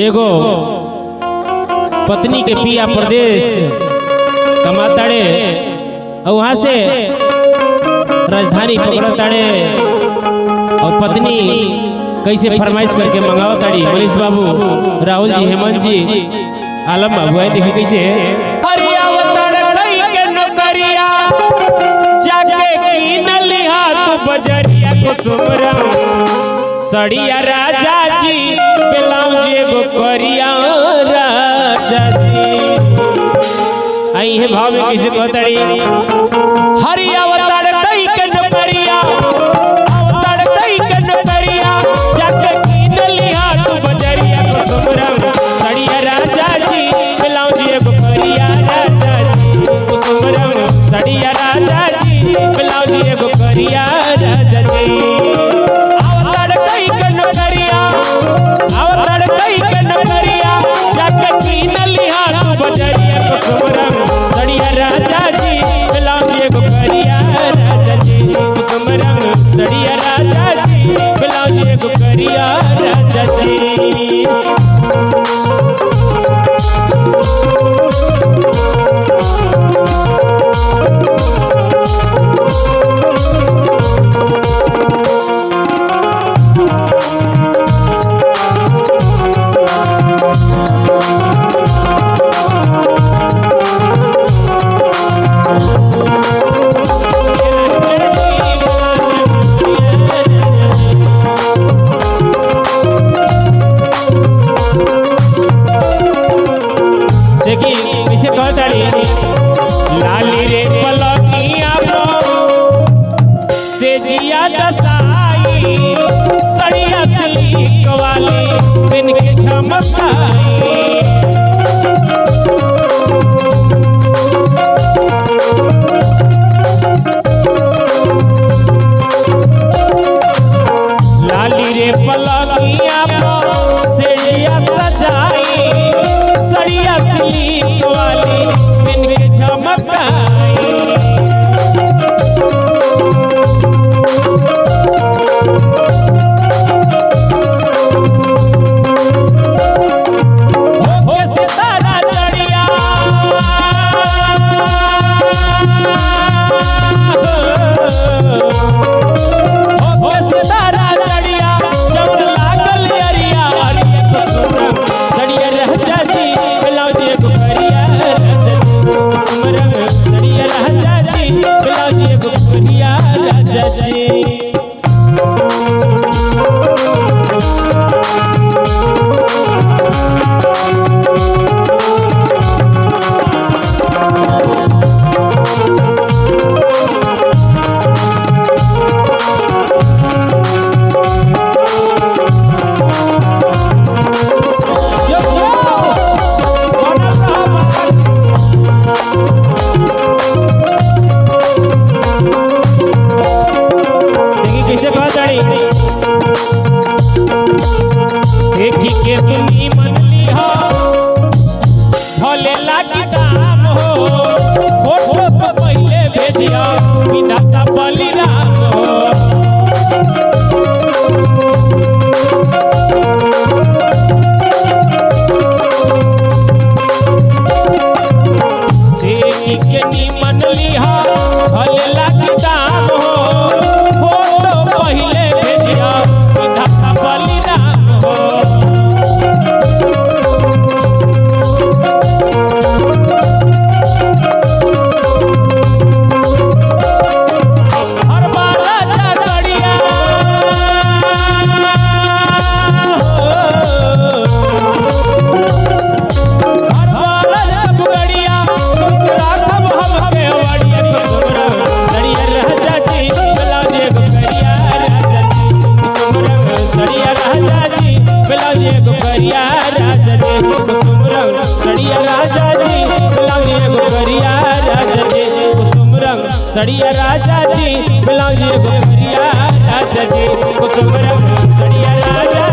एगो पत्नी के पिया प्रदेश कमाताड़े और वहां से राजधानी पकड़ताड़े और पत्नी कैसे फरमाइश करके मंगाओ ताड़ी। मनीष बाबू, राहुल जी, हेमंत जी, आलम बाबू है, देखिए कैसे बजरिया को सुमरा सड़िया राजा जी ब्लाउज एगो करिया राजा जी। आई है भाव में किसे कहतड़ी हरिया अवतार कई के नरिया अवतार कई के नरिया जाके कीन लिया तू बजरिया को सुमरा सड़िया राजा जी ब्लाउज एगो करिया राजा जी सुमरा सड़िया राजा जी ब्लाउज एगो करिया राजा जी। अवतार कई के नरिया अवतार कई के नरिया जाके कीन लिया तू बजरिया को सुमरा सड़िया राजा जी ब्लाउज एगो करिया राजा जी सुमरा सड़िया राजा जी ब्लाउज एगो करिया राजा जी। कैसे कहताड़ी लाली रे पलकिया से जिया दसाई सड़िया सिल्क वाली बिन के चमकाई लाली रे पलकिया से जिया सजाई सड़िया सिल्क वाली बिन के चमकाई हो सितारा चढ़िया हो सितारा चढ़िया जब लागल अरिया अरिया को सुमरम चढ़िया राजा जी ब्लाउज एगो करिया राजा जी सुमरम चढ़िया राजा जी ब्लाउज एगो करिया राजा जी। देखी के तुनी मनली हो भले लागी दाम हो फोटो तो पहले भेजिया विधाता बलिराम हो देखी के नी मनली हो भले लागी दाम हो फोटो पहले भेजिया विधाता बलिराम हो। ब्लाउज एगो करिया राजा जी कुसुमरंग सड़िया राजा जी ब्लाउज एगो करिया राजा जी कुसुमरंग सड़िया राजा जी ब्लाउज एगो करिया राजा जी कुसुमरंग सड़िया राजा